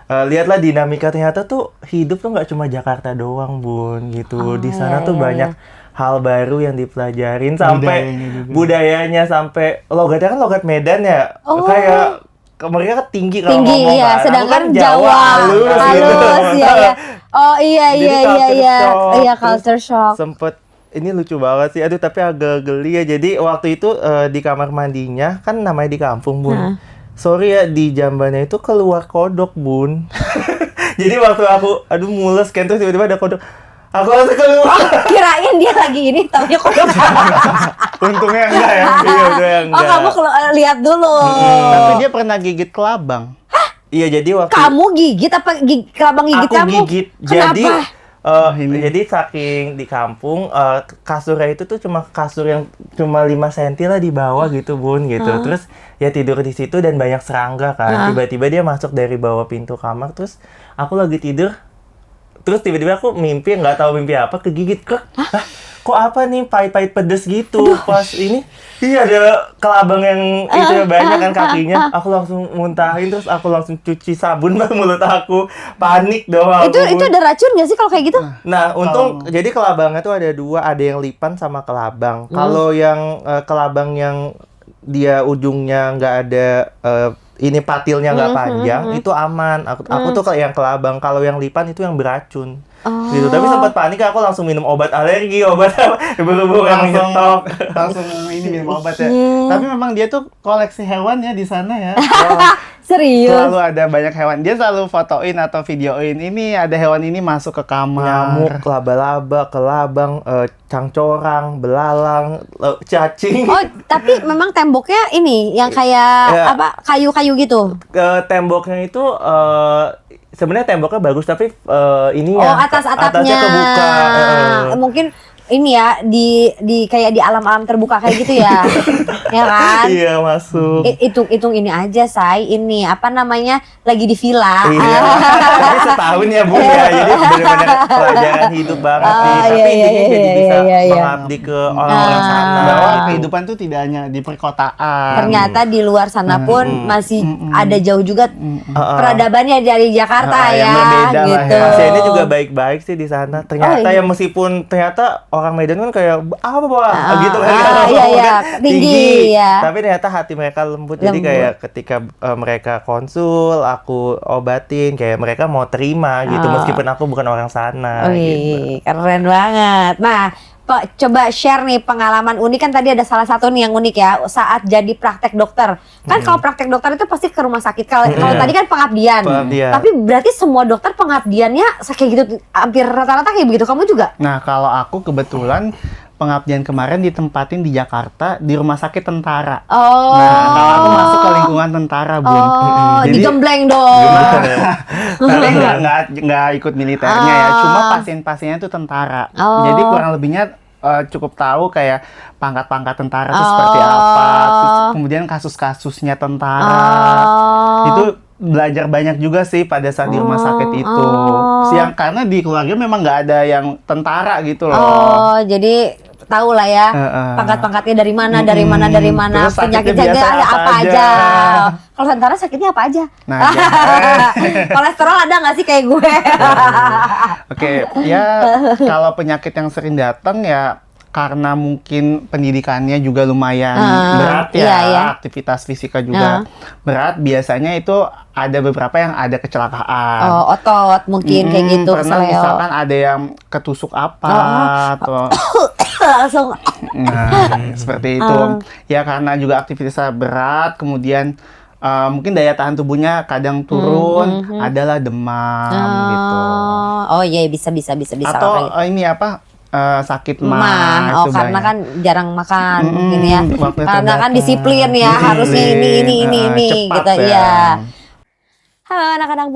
lihatlah dinamika, ternyata tuh hidup tuh nggak cuma Jakarta doang, Bun, gitu. Di sana tuh banyak hal baru yang dipelajarin, sampai budayanya sampai logatnya kan logat Medan ya, kayak mereka kan tinggi kalau ngomong ya, kan. sedangkan Kan Jawa halus gitu. ya. Oh iya, culture Terus shock. sempet ini lucu banget sih, aduh tapi agak geli ya. Jadi waktu itu di kamar mandinya kan namanya di kampung, Bun. Sorry ya, di jambannya itu keluar kodok, Bun. Jadi waktu aku mules kan, terus tiba-tiba ada kodok. Aku langsung keluar. Kirain dia lagi ini taunya kodok. Untungnya enggak ya. Iya, udah enggak. Oh, kamu lihat dulu. Tapi dia pernah gigit kelabang. Iya, jadi waktu Kamu gigit apa kelabang gigit aku kamu? gigit. Kenapa? Jadi saking di kampung kasurnya itu tuh cuma kasur yang cuma 5 cm lah di bawah gitu, Bun, gitu. Terus ya tidur di situ dan banyak serangga kan. Tiba-tiba dia masuk dari bawah pintu kamar, terus aku lagi tidur. Terus tiba-tiba aku mimpi, nggak tahu mimpi apa, kegigit. Kok apa nih pahit-pahit pedes gitu. Pas ini iya ada kelabang yang itu ya, banyak kan kakinya. Aku langsung muntahin, terus aku langsung cuci sabun ke mulut aku. Panik dong aku. Itu ada racun nggak sih kalau kayak gitu? Nah, untung jadi kelabangnya tuh ada 2, ada yang lipan sama kelabang. Kalau yang kelabang yang dia ujungnya nggak ada ini patilnya nggak panjang, itu aman. Aku tuh kayak yang kelabang. Kalau yang lipan itu yang beracun. Gitu. Tapi sempat panik, aku langsung minum obat alergi, obat buru-buru yang nyetok. Langsung ini minum obat ya. Tapi memang dia tuh koleksi hewan ya di sana ya. Serius? Selalu ada banyak hewan. Dia selalu fotoin atau videoin. Ini ada hewan ini masuk ke kamar. Nyamuk, laba-laba, kelabang, cangcorang, belalang, cacing. Oh, tapi memang temboknya ini yang kayak apa kayu-kayu gitu. Temboknya itu sebenarnya temboknya bagus, tapi ini atas atapnya atasnya kebuka. Mungkin ini ya di kayak di alam-alam terbuka kayak gitu ya. Ya kan? Iya, masuk. Hitung ini aja, Say. Ini apa namanya? Lagi di villa. Iya. Tapi setahun ya, Bu ya. Jadi benar-benar pelajaran hidup banget sih. Tapi intinya jadi bisa mengabdi ke orang-orang sana. Bahwa kehidupan tuh tidak hanya di perkotaan. Ternyata di luar sana pun masih ada jauh juga peradabannya dari Jakarta ya. Yang berbeda gitu. lah ya. Pasiennya juga baik-baik sih di sana. Ternyata ya meskipun ternyata orang Medan kan kayak apa gitu kan, iya, tinggi ya. Tapi ternyata hati mereka lembut. Jadi kayak ketika mereka konsul, aku obatin, kayak mereka mau terima gitu, meskipun aku bukan orang sana. Gitu. Keren banget. Nah, coba share nih pengalaman unik, kan tadi ada salah satu nih yang unik ya saat jadi praktek dokter. Kan kalau praktek dokter itu pasti ke rumah sakit. Kalau tadi kan pengabdian. Tapi berarti semua dokter pengabdiannya kayak gitu, hampir rata-rata kayak begitu. Kamu juga? Nah, kalau aku kebetulan pengabdian kemarin ditempatin di Jakarta di rumah sakit tentara. Nah, kalau aku masuk ke lingkungan tentara, Bun. Jadi digembleng dong. Tapi nggak ikut militernya ya, cuma pasien-pasiennya itu tentara. Jadi kurang lebihnya cukup tahu kayak pangkat-pangkat tentara itu seperti apa, terus kemudian kasus-kasusnya tentara. Itu belajar banyak juga sih pada saat di rumah sakit itu. Karena di keluarga memang nggak ada yang tentara gitu loh. Jadi tahu lah ya pangkat-pangkatnya dari mana, Terus penyakitnya ada apa aja. Kalau tentara sakitnya apa aja? Nah, kolesterol ada nggak sih kayak gue? Oke, ya kalau penyakit yang sering datang ya karena mungkin pendidikannya juga lumayan berat ya, iya. Aktivitas fisika juga berat. Biasanya itu ada beberapa yang ada kecelakaan. Otot mungkin kayak gitu. Pernah misalkan ada yang ketusuk apa atau langsung. Nah, seperti itu. Ya karena juga aktivitasnya berat, kemudian mungkin daya tahan tubuhnya kadang turun, adalah demam gitu. Oh iya, bisa. Atau ini apa? Sakit mah. Karena kan jarang makan mungkin ya. Karena kan terbatas. disiplin ya, harusnya ini gitu ya. Halo anak-anak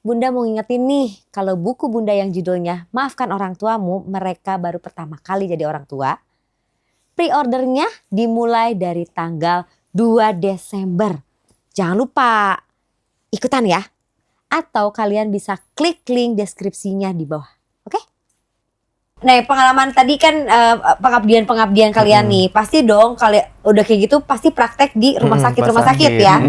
Bunda mau ngingetin nih, kalau buku Bunda yang judulnya Maafkan Orang Tuamu, mereka baru pertama kali jadi orang tua. Pre-ordernya dimulai dari tanggal 2 Desember. Jangan lupa ikutan ya. Atau kalian bisa klik link deskripsinya di bawah. Oke? Nah, pengalaman tadi kan pengabdian kalian nih, pasti dong kalian udah kayak gitu pasti praktek di rumah sakit ya.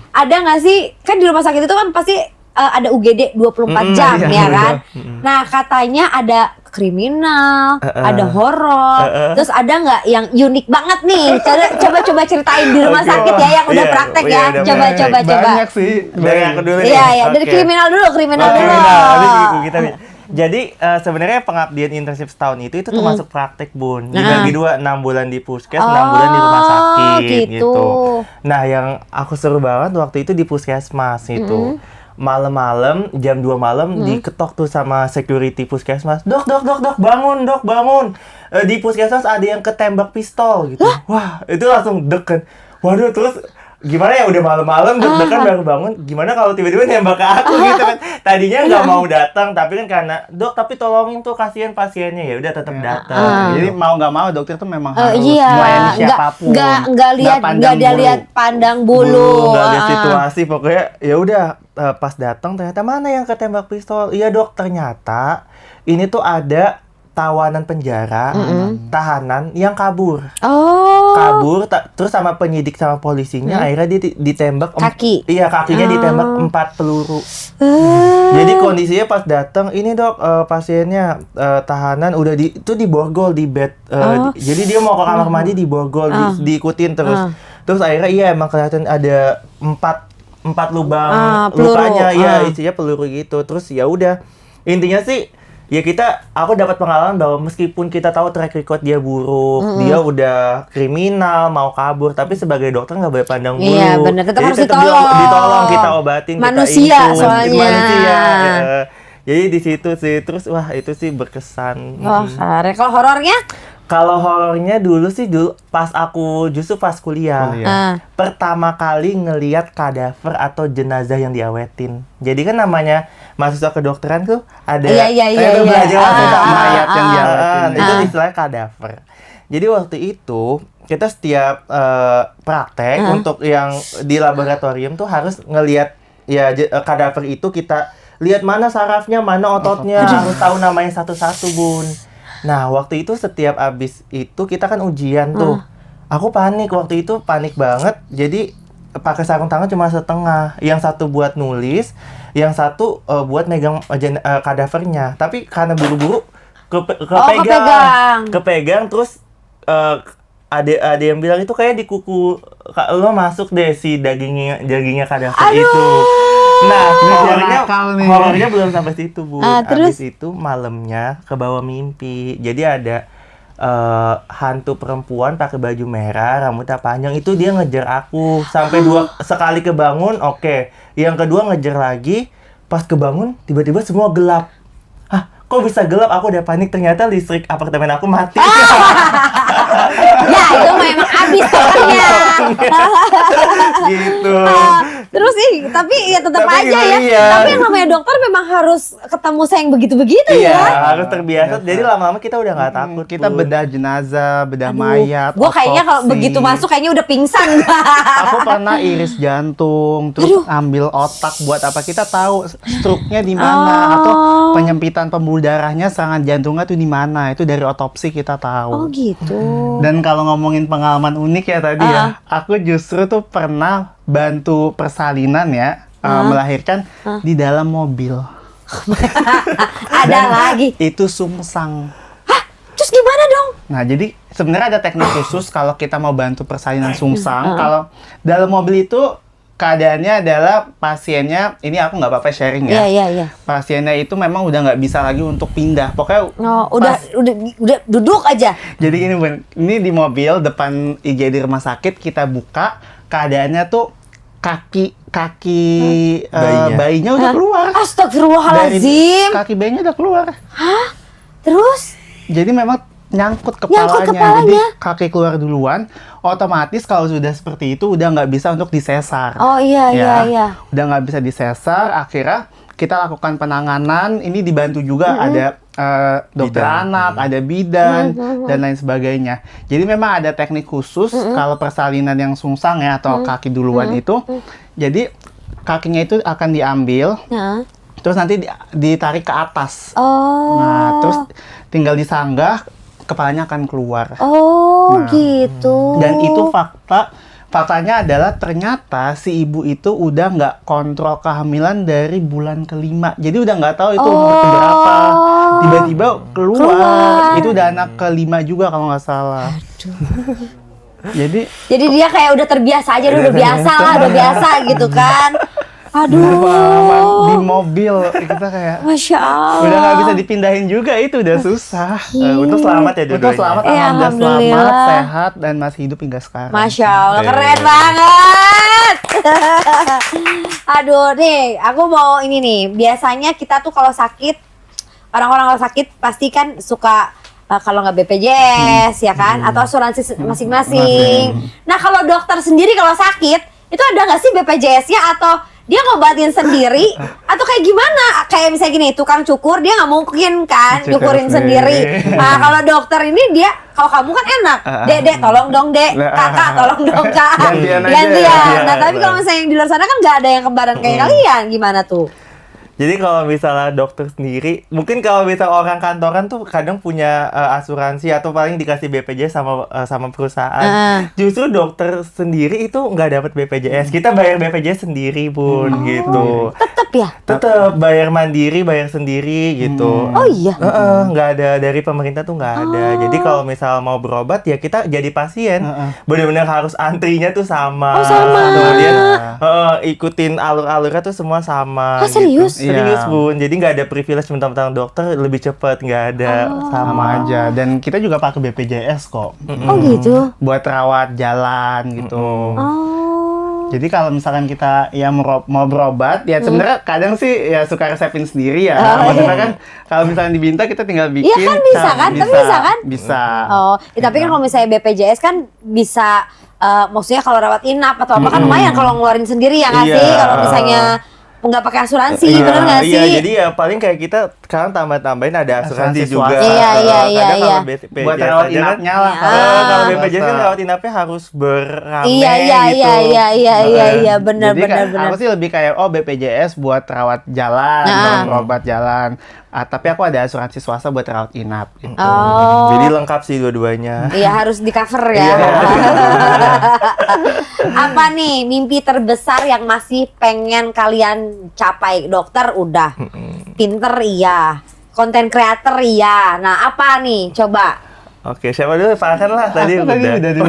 Ada nggak sih, kan di rumah sakit itu kan pasti ada UGD 24 jam ya kan. Nah, katanya ada kriminal, ada horor, terus ada nggak yang unik banget nih? Coba ceritain di rumah sakit ya yang udah praktek ya. Coba. Banyak sih. Dari aku dulu Iya, dari kriminal dulu. Jadi sebenarnya pengabdian internship setahun itu termasuk praktek, Bun. Dibagi 2, 6 bulan di puskes, 6 bulan di rumah sakit gitu. Nah, yang aku seru banget waktu itu di puskesmas itu. Malam-malam, jam 2 malam diketok tuh sama security puskesmas. Dok, bangun. Di puskesmas ada yang ketembak pistol gitu. Wah, itu langsung deg kan. Waduh, terus gimana ya, udah malam-malam deg-degan baru bangun, gimana kalau tiba-tiba nembak ke aku gitu kan. Tadinya nggak mau datang, tapi kan karena dok tapi tolongin tuh, kasihan pasiennya, ya udah tetap datang. Jadi mau nggak mau dokter tuh memang harus melayani siapapun. Nggak dia lihat pandang bulu. Nggak lihat situasi, pokoknya ya udah pas datang ternyata mana yang ketembak pistol. Iya dok, ternyata ini tuh ada tawanan penjara, tahanan yang kabur. Terus sama penyidik sama polisinya akhirnya dia ditembak kaki. Iya, kakinya ditembak 4 peluru. Jadi kondisinya pas datang, ini dok pasiennya tahanan udah itu diborgol di bed. Jadi dia mau ke kamar mandi diborgol, diikutin terus. Terus akhirnya iya emang kelihatan ada 4 lubang lukanya, iya isinya peluru gitu. Terus ya udah, intinya sih ya aku dapat pengalaman bahwa meskipun kita tahu track record dia buruk, dia udah kriminal, mau kabur, tapi sebagai dokter nggak boleh pandang bulu. Iya benar, tetap harus ditolong, kita obatin, manusia kita soalnya. Manusia. Ya. Jadi di situ sih, terus wah itu sih berkesan. Kalau horornya? Kalau horornya dulu pas kuliah. Pertama kali ngelihat kadaver atau jenazah yang diawetin. Jadi kan namanya mahasiswa kedokteran tuh ada belajar mayat yang diawetin. Itu istilahnya kadaver. Jadi waktu itu kita setiap praktek untuk yang di laboratorium tuh harus ngelihat ya kadaver itu, kita lihat mana sarafnya, mana ototnya, harus tahu namanya satu-satu, Bun. Nah, waktu itu setiap abis itu kita kan ujian tuh. Aku panik waktu itu, panik banget. Jadi pakai sarung tangan cuma setengah. Yang satu buat nulis, yang satu buat megang kadavernya. Tapi karena buru-buru kepegang terus ada yang bilang itu kayak di kuku lo masuk deh si dagingnya kadavor itu. Nah, horornya belum sampai situ, Bu. Abis itu malamnya ke bawah mimpi. Jadi ada hantu perempuan pakai baju merah, rambutnya panjang, itu dia ngejar aku sampai sekali kebangun, oke. Yang kedua ngejar lagi, pas kebangun tiba-tiba semua gelap. Hah, kok bisa gelap? Aku udah panik, ternyata listrik apartemen aku mati. Ya, itu memang habis pokoknya. Gitu. Terus tapi ya tetap aja ya. Iya. Tapi yang namanya dokter memang harus ketemu yang begitu-begitu Iya, ya. harus terbiasa. Jadi lama-lama kita udah nggak takut. Kita bedah jenazah, bedah mayat. Gue kayaknya kalau otopsi. begitu masuk kayaknya udah pingsan. Aku pernah iris jantung, terus ambil otak buat apa? Kita tahu struknya di mana atau penyempitan pembuluh darahnya, serangan jantungnya tuh di mana. Itu dari otopsi kita tahu. Oh gitu. Dan kalau ngomongin pengalaman unik ya tadi ya, aku justru tuh pernah bantu persalinan ya, melahirkan di dalam mobil. Ada lagi. Itu sungsang. Hah? Terus gimana dong? Nah, jadi sebenarnya ada teknik khusus kalau kita mau bantu persalinan sungsang. Kalau dalam mobil itu keadaannya adalah pasiennya, ini aku nggak apa-apa sharing ya. Iya. Pasiennya itu memang udah nggak bisa lagi untuk pindah. Pokoknya udah duduk aja. Jadi ini ini di mobil depan IGD rumah sakit, kita buka, keadaannya tuh kaki bayinya udah keluar. Astagfirullahaladzim. Kaki bayinya udah keluar. Hah? Terus? Jadi memang nyangkut kepalanya. Jadi kaki keluar duluan, otomatis kalau sudah seperti itu udah nggak bisa untuk disesar. Oh iya. Udah nggak bisa disesar, akhirnya kita lakukan penanganan. Ini dibantu juga ada dokter anak, ada bidan dan lain sebagainya. Jadi memang ada teknik khusus kalau persalinan yang sungsang ya atau kaki duluan itu. Jadi kakinya itu akan diambil, terus nanti ditarik ke atas. Nah, terus tinggal disanggah, kepalanya akan keluar. Gitu. Dan itu faktanya adalah ternyata si ibu itu udah nggak kontrol kehamilan dari bulan ke-5. Jadi udah nggak tahu itu umur keberapa. Tiba-tiba keluar. Itu udah anak ke-5 juga kalau nggak salah. Jadi dia kayak udah terbiasa aja, udah biasa gitu kan. pengalaman di mobil kita kayak Masya Allah. udah nggak bisa dipindahin juga, itu udah susah. Untung selamat ya Untung selamat, alhamdulillah selamat, sehat dan masih hidup hingga sekarang. Masya Allah, keren banget. Aduh nih, aku mau ini nih. Biasanya kita tuh kalau sakit, orang-orang kalau sakit pasti kan suka kalau nggak BPJS ya kan, atau asuransi masing-masing. Nah kalau dokter sendiri kalau sakit, itu ada nggak sih BPJS-nya atau dia ngobatin sendiri atau kayak gimana? Kayak misalnya gini, tukang cukur dia nggak mungkin kan nyukurin sendiri. Nah kalau dokter ini dia, kalau kamu kan enak, dek tolong dong dek, kakak tolong dong kak, gantian. Nah tapi kalau misalnya yang di luar sana kan nggak ada yang kembaran kayak kalian, gimana tuh? Jadi kalau misalnya dokter sendiri, mungkin kalau misal orang kantoran tuh kadang punya asuransi atau paling dikasih BPJS sama perusahaan. Justru dokter sendiri itu nggak dapat BPJS. Kita bayar BPJS sendiri pun gitu. Tetep ya? Tetep bayar mandiri, bayar sendiri gitu. Oh iya? Nggak ada, dari pemerintah tuh nggak ada. Jadi kalau misal mau berobat ya kita jadi pasien, benar-benar harus antrinya tuh sama. Kemudian ikutin alur-alurnya tuh semua sama. Serius? Gitu. Serius Bun, jadi nggak ada privilege mentang-mentang dokter lebih cepat, nggak ada, sama aja. Dan kita juga pakai BPJS kok. Oh gitu? Buat rawat jalan gitu. Jadi kalau misalkan kita ya mau berobat, ya sebenarnya kadang sih ya suka resepin sendiri ya. Maksudnya kan kalau misalnya diminta kita tinggal bikin. Iya kan bisa kan? Tapi bisa kan? Bisa. Tapi kan kalau misalnya BPJS kan bisa, maksudnya kalau rawat inap atau apa kan lumayan kalau ngeluarin sendiri ya nggak sih? Kalau misalnya nggak pakai asuransi, bener nggak sih? Iya, jadi ya paling kayak kita sekarang tambah-tambahin ada asuransi juga. Iya. Buat rawat inapnya lah. Kalau BPJS kan rawat inapnya harus beramai Iya, benar. Aku sih lebih kayak BPJS buat rawat jalan, berobat jalan. Tapi aku ada asuransi swasta buat rawat inap gitu. Jadi lengkap sih dua-duanya. Iya, harus di cover ya. Apa nih mimpi terbesar yang masih pengen kalian capai? Dokter udah, pinter iya, konten creator ya. Nah, apa nih? Coba. Oke, siapa dulu? Farhan lah tadi Aku udah. udah dulu.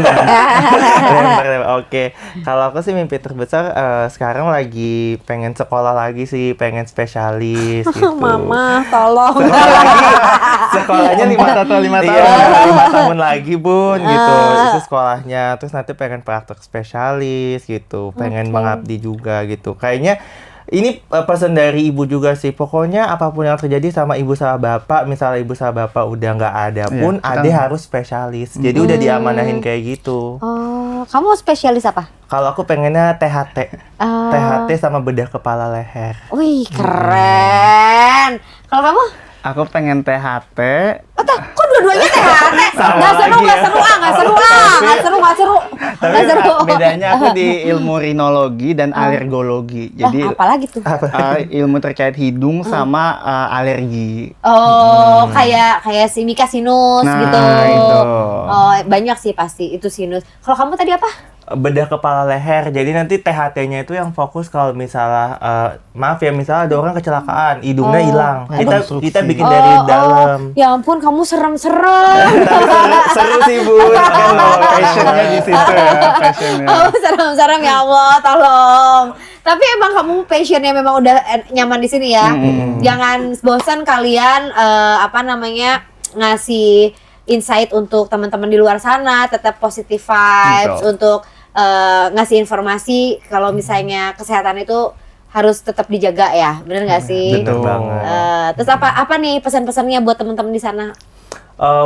Oke, kalau aku sih mimpi terbesar sekarang lagi pengen sekolah lagi sih, pengen spesialis gitu. Mama, tolong. Sekolahnya 5 atau 5 tahun. Iya, 5 tahun lagi bun gitu. Itu sekolahnya. Terus nanti pengen praktek spesialis gitu. Pengen mengabdi juga gitu. Kayaknya ini pesan dari ibu juga sih. Pokoknya apapun yang terjadi sama ibu sama bapak, misalnya ibu sama bapak udah nggak ada pun, ade harus spesialis. Jadi udah diamanahin kayak gitu. Oh, kamu spesialis apa? Kalau aku pengennya THT. THT sama bedah kepala leher. Wih, keren. Kalau kamu? Aku pengen THT. Kok dua-duanya THT? Nggak seru. Tapi bedanya aku di ilmu rinologi dan alergologi. Jadi apalagi tuh? ilmu terkait hidung sama alergi. Oh, kayak si Mika sinus Nah, gitu. itu. Oh, banyak sih pasti itu sinus. Kalau kamu tadi apa? Bedah kepala leher. Jadi nanti THT-nya itu yang fokus kalau misalnya maaf ya, misalnya ada orang kecelakaan, hidungnya hilang. Kita bikin dari dalam. Ya ampun, kamu serem-serem. Seru sih, Bun. Passionnya di situ ya, passionnya. Oh, serem-serem ya Allah, tolong. Tapi emang kamu passionnya memang udah nyaman di sini ya. Jangan bosan kalian ngasih insight untuk teman-teman di luar sana, tetap positive vibes. Betul. Untuk ngasih informasi kalau misalnya kesehatan itu harus tetap dijaga ya, bener nggak sih? Betul banget. Terus apa nih pesan-pesannya buat teman-teman di sana?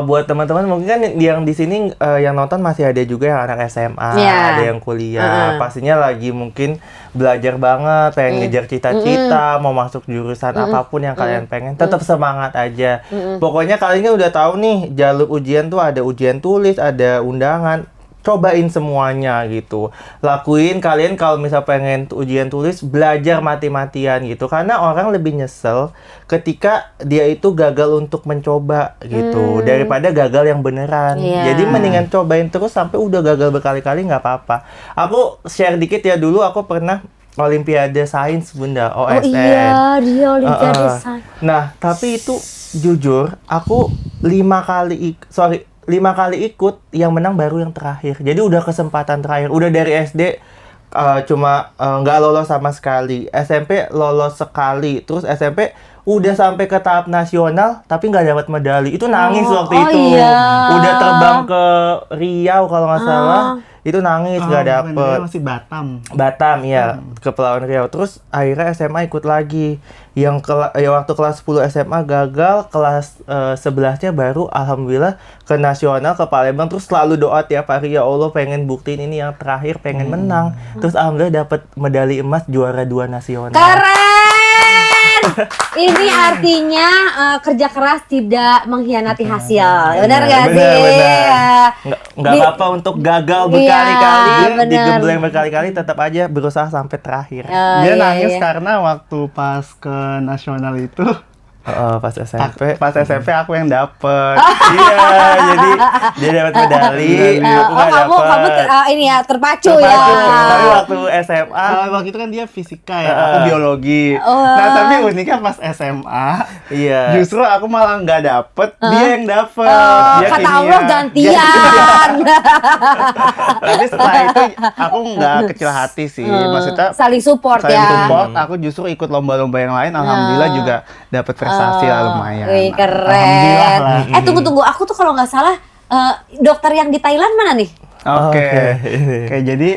Buat teman-teman mungkin kan yang di sini yang nonton masih ada juga yang anak SMA, ada yang kuliah, pastinya lagi mungkin belajar banget, pengen ngejar cita-cita, mau masuk jurusan apapun yang kalian pengen, tetap semangat aja. Pokoknya kalian udah tahu nih jalur ujian tuh ada ujian tulis, ada undangan. Cobain semuanya gitu. Lakuin kalian kalau misal pengen ujian tulis, belajar mati-matian gitu. Karena orang lebih nyesel ketika dia itu gagal untuk mencoba gitu. Daripada gagal yang beneran. Jadi mendingan cobain terus sampai udah gagal berkali-kali nggak apa-apa. Aku share dikit ya, dulu aku pernah Olimpiade Sains Bunda, OSN. Oh iya, dia Olimpiade Sains. Nah, tapi itu jujur, aku 5 kali ikut, yang menang baru yang terakhir. Jadi udah kesempatan terakhir. Udah dari SD cuma nggak lolos sama sekali. SMP lolos sekali. Terus SMP udah sampai ke tahap nasional tapi nggak dapat medali. Itu nangis waktu itu. Iya. Udah terbang ke Riau kalau nggak salah. Itu nangis nggak dapet. Masih Batam. Batam ya, Kepulauan Riau. Terus akhirnya SMA ikut lagi. Waktu kelas 10 SMA gagal, kelas 11-nya baru alhamdulillah ke nasional, ke Palembang. Terus selalu doa tiap hari, ya Allah pengen buktiin ini yang terakhir, pengen menang. Terus alhamdulillah dapat medali emas, juara 2 nasional. Keren! Ini artinya kerja keras tidak mengkhianati hasil. Benar nggak sih? Nggak apa-apa untuk gagal berkali-kali, digembleng berkali-kali, tetap aja berusaha sampai terakhir. Dia nangis karena waktu pas ke nasional itu Pas SMP. Pas SMP aku yang dapet. Iya, jadi dia dapat medali, aku nggak kamu dapat. ini ya terpacu ya. Tapi waktu SMA, waktu itu kan dia fisika ya, aku biologi. Nah tapi uniknya pas SMA, iya. justru aku malah nggak dapet, dia yang dapet. Dia Kata kimia. Allah gantian. Tapi setelah itu aku nggak kecil hati sih, maksudnya Saling support selain ya. support, aku justru ikut lomba-lomba yang lain, alhamdulillah juga dapet prestasi lah lumayan. Wih, Alhamdulillah keren. lah. Tunggu, aku tuh kalau nggak salah dokter yang di Thailand mana nih? Oke, jadi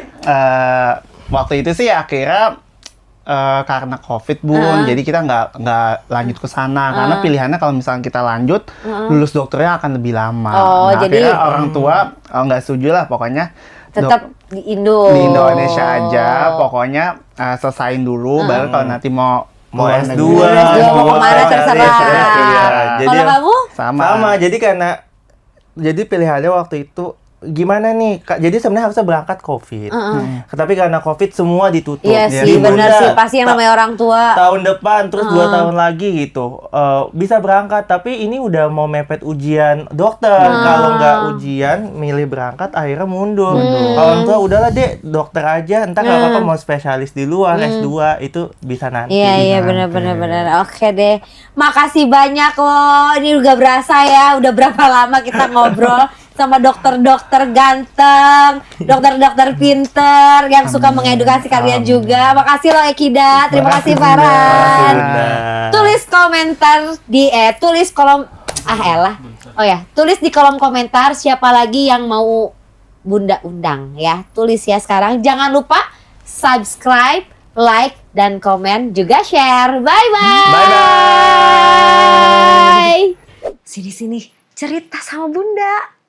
waktu itu sih akhirnya karena COVID Bun, jadi kita nggak lanjut ke sana karena pilihannya kalau misalnya kita lanjut lulus dokternya akan lebih lama. Oh, nah, jadi akhirnya orang tua nggak setuju lah, pokoknya tetap di Indo. di Indonesia aja, pokoknya selesain dulu, baru kalau nanti mau S2, mau kemana terserah. Iya. Jadi Kalau kamu? sama. jadi pilihannya waktu itu gimana nih Kak? Jadi sebenarnya harusnya berangkat COVID. Tapi karena COVID semua ditutup. Iya sih, Ditunda. benar sih. Pasti yang namanya orang tua. Tahun depan terus 2 tahun lagi gitu bisa berangkat, tapi ini udah mau mepet ujian dokter. Kalau nggak ujian milih berangkat akhirnya mundur. Kalau orang tua udahlah deh dokter aja, entar nggak apa-apa mau spesialis di luar S2 itu bisa nanti. Iya benar. Oke deh. Makasih banyak loh. Ini udah berasa ya, udah berapa lama kita ngobrol sama dokter-dokter ganteng, dokter-dokter pinter yang suka mengedukasi kalian juga. Makasih loh Ekida, terima kasih Farhan. Tulis komentar di tulis kolom tulis di kolom komentar siapa lagi yang mau Bunda undang ya. Tulis ya sekarang. Jangan lupa subscribe, like dan komen juga share. Bye bye. Sini cerita sama Bunda.